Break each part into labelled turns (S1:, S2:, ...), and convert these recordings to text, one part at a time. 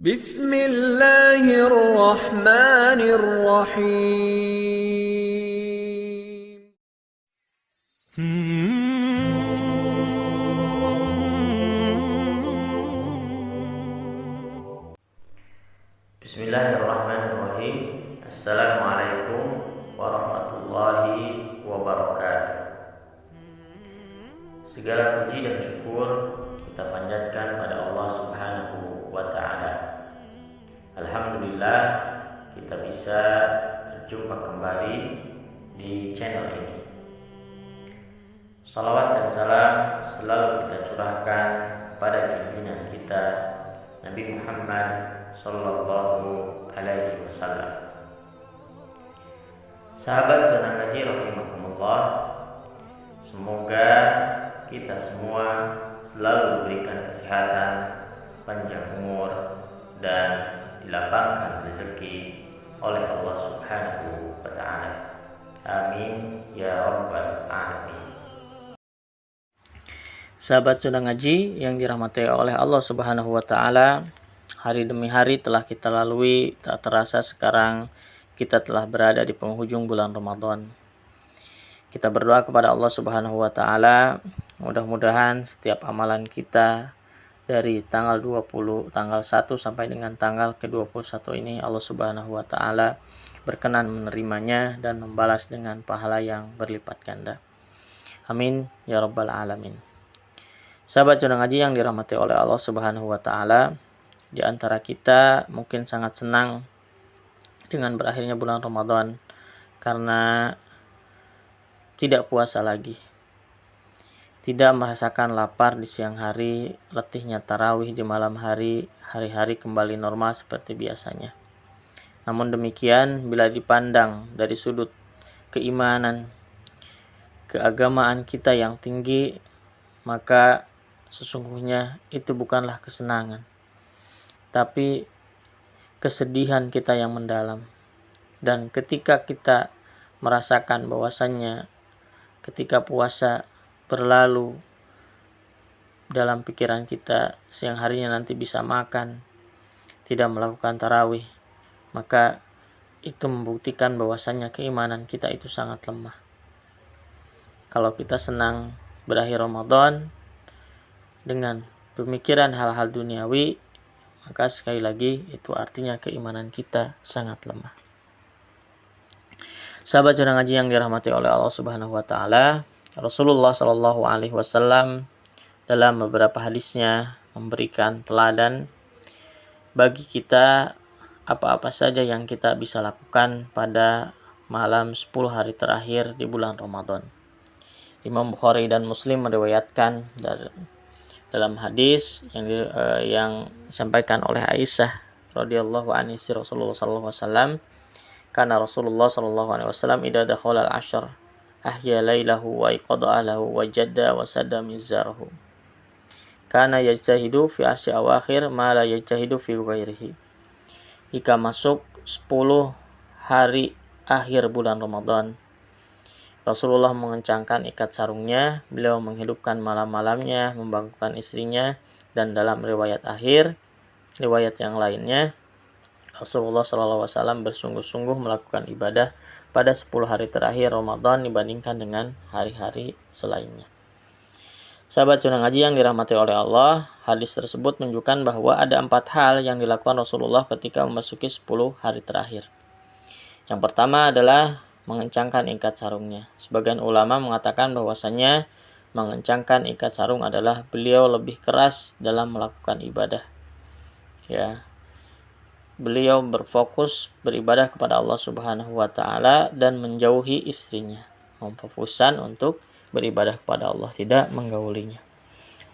S1: Bismillahirrahmanirrahim.
S2: Bismillahirrahmanirrahim. Assalamualaikum warahmatullahi wabarakatuh. Segala puji dan syukur kita panjatkan pada Allah Subhanahu wa ta'ala. Alhamdulillah kita bisa berjumpa kembali di channel ini. Salawat dan salam selalu kita curahkan pada junjungan kita Nabi Muhammad sallallahu alaihi wasallam. Sahabat zona ngaji rahimakumullah, semoga kita semua selalu diberikan kesehatan, panjang umur, dan dilapangkan rezeki oleh Allah Subhanahu wa ta'ala. Amin ya rabbal alamin. Sahabat zona ngaji yang dirahmati oleh Allah Subhanahu wa ta'ala, hari demi hari telah kita lalui, tak terasa sekarang kita telah berada di penghujung bulan Ramadan. Kita berdoa kepada Allah Subhanahu wa ta'ala, mudah-mudahan setiap amalan kita dari tanggal 1 sampai dengan tanggal ke-21 ini Allah Subhanahu wa ta'ala berkenan menerimanya dan membalas dengan pahala yang berlipat ganda. Amin ya rabbal alamin. Sahabat zona ngaji yang dirahmati oleh Allah Subhanahu wa ta'ala, di antara kita mungkin sangat senang dengan berakhirnya bulan Ramadan karena tidak puasa lagi, tidak merasakan lapar di siang hari, letihnya tarawih di malam hari, hari-hari kembali normal seperti biasanya. Namun demikian, bila dipandang dari sudut keimanan, keagamaan kita yang tinggi, maka sesungguhnya itu bukanlah kesenangan, tapi kesedihan kita yang mendalam. Dan ketika kita merasakan bahwasannya ketika puasa berlalu, dalam pikiran kita siang harinya nanti bisa makan, tidak melakukan tarawih, maka itu membuktikan bahwasannya keimanan kita itu sangat lemah. Kalau kita senang berakhir Ramadan dengan pemikiran hal-hal duniawi, maka sekali lagi itu artinya keimanan kita sangat lemah. Sahabat zona ngaji yang dirahmati oleh Allah Subhanahu wa ta'ala, Rasulullah sallallahu alaihi wasallam dalam beberapa hadisnya memberikan teladan bagi kita apa-apa saja yang kita bisa lakukan pada malam 10 hari terakhir di bulan Ramadan. Imam Bukhari dan Muslim meriwayatkan dalam hadis yang disampaikan oleh Aisyah radhiyallahu anha, Rasulullah sallallahu alaihi wasallam, karena Rasulullah sallallahu alaihi wasallam idza dakhala al-ashr ahya lailahu wa iqada lahu wa jadda wa sadda mizarahu. Kana yajtahidu fi asy awakhir ma la yajtahidu fi ghairihi. Jika masuk 10 hari akhir bulan Ramadan, Rasulullah mengencangkan ikat sarungnya, beliau menghidupkan malam-malamnya, membangunkan istrinya, dan dalam riwayat yang lainnya, Rasulullah SAW bersungguh-sungguh melakukan ibadah pada 10 hari terakhir Ramadan dibandingkan dengan hari-hari selainnya. Sahabat zona ngaji yang dirahmati oleh Allah, hadis tersebut menunjukkan bahwa ada 4 hal yang dilakukan Rasulullah ketika memasuki 10 hari terakhir. Yang pertama adalah mengencangkan ikat sarungnya. Sebagian ulama mengatakan bahwasanya mengencangkan ikat sarung adalah beliau lebih keras dalam melakukan ibadah. Ya. Beliau berfokus beribadah kepada Allah Subhanahu wa ta'ala dan menjauhi istrinya. Memfokuskan untuk beribadah kepada Allah, tidak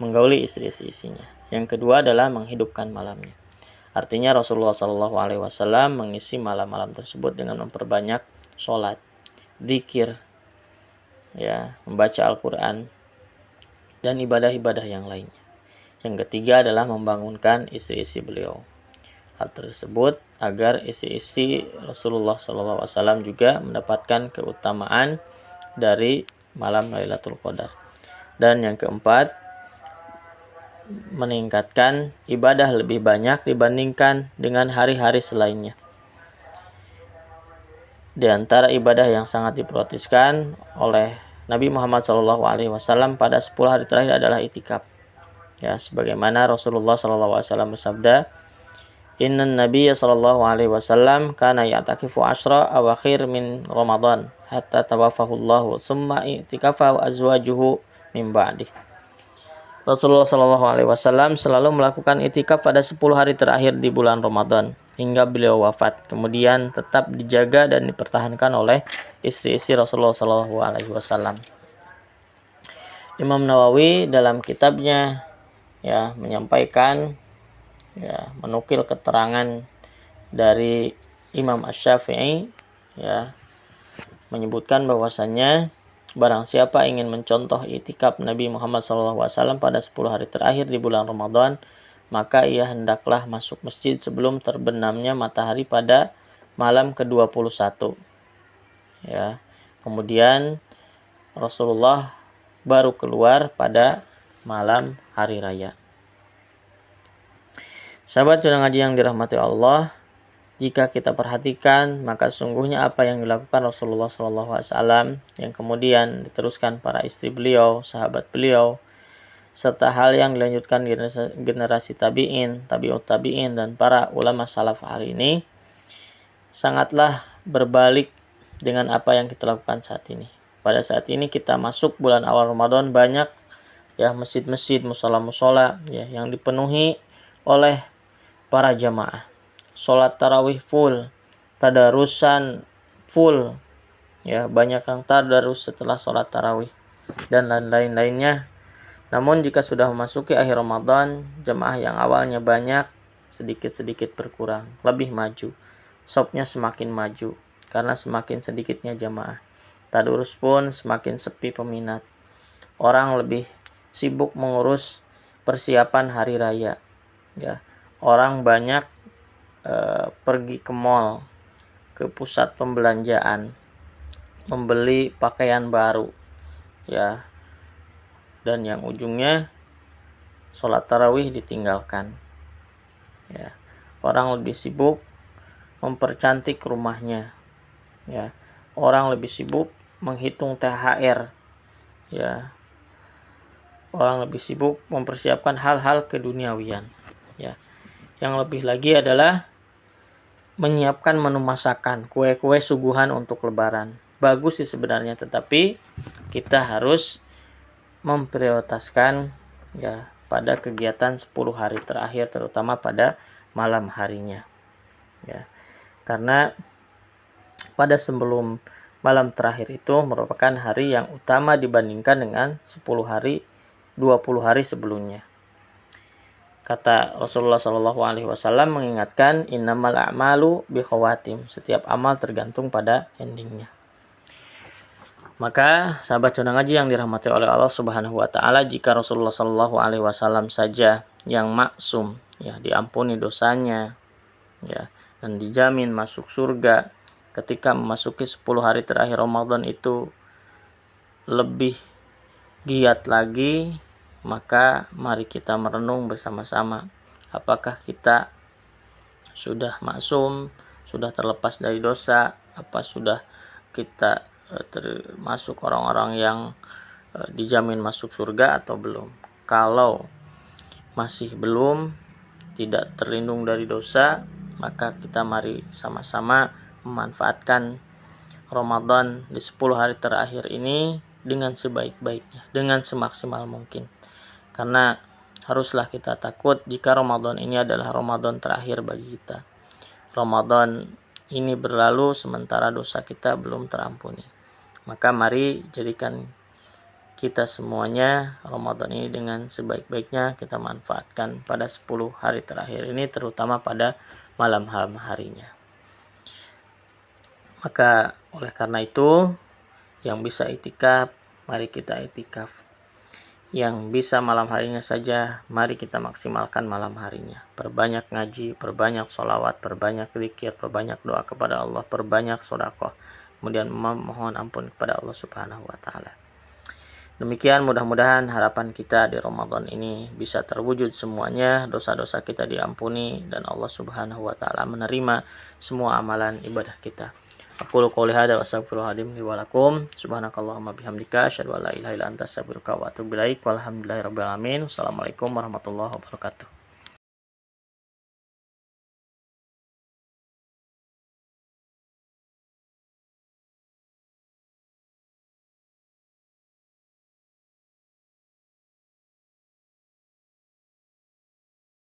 S2: menggauli istri-istrinya. Yang kedua adalah menghidupkan malamnya. Artinya Rasulullah SAW mengisi malam-malam tersebut dengan memperbanyak sholat, zikir, membaca Al-Quran, dan ibadah-ibadah yang lainnya. Yang ketiga adalah membangunkan istri-istri beliau. Hal tersebut agar istri-istri Rasulullah SAW juga mendapatkan keutamaan dari malam Lailatul Qadar. Dan yang keempat, meningkatkan ibadah lebih banyak dibandingkan dengan hari-hari selainnya. Di antara ibadah yang sangat diprioritaskan oleh Nabi Muhammad SAW pada 10 hari terakhir adalah itikaf. Ya, sebagaimana Rasulullah SAW bersabda, Innan Nabiya sallallahu alaihi wasallam kana ya'takifu ashra awakhir min Ramadan hatta tawaffahullahu thumma i'tikafa azwajuhu min ba'dih. Rasulullah sallallahu alaihi wasallam selalu melakukan itikaf pada 10 hari terakhir di bulan Ramadan hingga beliau wafat. Kemudian tetap dijaga dan dipertahankan oleh istri-istri Rasulullah sallallahu alaihi wasallam. Imam Nawawi dalam kitabnya menyampaikan menukil keterangan dari Imam Asy-Syafi'i menyebutkan bahwasannya barang siapa ingin mencontoh itikaf Nabi Muhammad SAW pada 10 hari terakhir di bulan Ramadan, maka ia hendaklah masuk masjid sebelum terbenamnya matahari pada malam ke-21. Kemudian Rasulullah baru keluar pada malam hari raya. Sahabat Cuna Ngaji yang dirahmati Allah, jika kita perhatikan, maka sungguhnya apa yang dilakukan Rasulullah SAW yang kemudian diteruskan para istri beliau, sahabat beliau, serta hal yang dilanjutkan generasi tabi'in, tabi'ut tabi'in, dan para ulama salaf hari ini, sangatlah berbalik dengan apa yang kita lakukan saat ini. Pada saat ini kita masuk bulan awal Ramadan, banyak masjid-masjid, musola-musola yang dipenuhi oleh para jamaah. Sholat tarawih full, tadarusan full, banyak yang tadarus setelah sholat tarawih dan lain-lainnya. Namun jika sudah memasuki akhir Ramadan, jamaah yang awalnya banyak sedikit-sedikit berkurang, lebih maju. Shopnya semakin maju karena semakin sedikitnya jamaah. Tadarus pun semakin sepi peminat. Orang lebih sibuk mengurus persiapan hari raya. Orang banyak pergi ke mall, ke pusat pembelanjaan, membeli pakaian baru, dan yang ujungnya sholat tarawih ditinggalkan. Orang lebih sibuk mempercantik rumahnya, orang lebih sibuk menghitung THR, orang lebih sibuk mempersiapkan hal-hal keduniawian. Yang lebih lagi adalah menyiapkan menu masakan, kue-kue suguhan untuk lebaran. Bagus sih sebenarnya, tetapi kita harus memprioritaskan pada kegiatan 10 hari terakhir, terutama pada malam harinya. Karena pada sebelum malam terakhir itu merupakan hari yang utama dibandingkan dengan 10 hari, 20 hari sebelumnya. Kata Rasulullah SAW mengingatkan, innamal a'malu bikhawatim, setiap amal tergantung pada endingnya. Maka sahabat Cuna Ngaji yang dirahmati oleh Allah Subhanahu wa taala, jika Rasulullah SAW saja yang maksum, diampuni dosanya, dan dijamin masuk surga, ketika memasuki 10 hari terakhir Ramadan itu lebih giat lagi, maka mari kita merenung bersama-sama, apakah kita sudah maksum, sudah terlepas dari dosa, apa sudah kita termasuk orang-orang yang dijamin masuk surga atau belum. Kalau masih belum, tidak terlindung dari dosa, maka kita mari sama-sama memanfaatkan Ramadan di 10 hari terakhir ini dengan sebaik-baiknya, dengan semaksimal mungkin. Karena haruslah kita takut jika Ramadan ini adalah Ramadan terakhir bagi kita. Ramadan ini berlalu sementara dosa kita belum terampuni. Maka mari jadikan kita semuanya Ramadan ini dengan sebaik-baiknya kita manfaatkan pada 10 hari terakhir ini, terutama pada malam harinya. Maka oleh karena itu, yang bisa itikaf, mari kita itikaf. Yang bisa malam harinya saja, mari kita maksimalkan malam harinya. Perbanyak ngaji, perbanyak sholawat, perbanyak zikir, perbanyak doa kepada Allah, perbanyak sedekah. Kemudian memohon ampun kepada Allah Subhanahu wa taala. Demikian mudah-mudahan harapan kita di Ramadan ini bisa terwujud semuanya, dosa-dosa kita diampuni dan Allah Subhanahu wa taala menerima semua amalan ibadah kita. Aku qouli hadza wa astaghfirullahaladzim li wa lakum. Subhanakallahumma bihamdika asyhadu an la ilaha illa anta astaghfiruka wa atubu ilaik. Walhamdulillahirabbil alamin. Wassalamualaikum warahmatullahi wabarakatuh.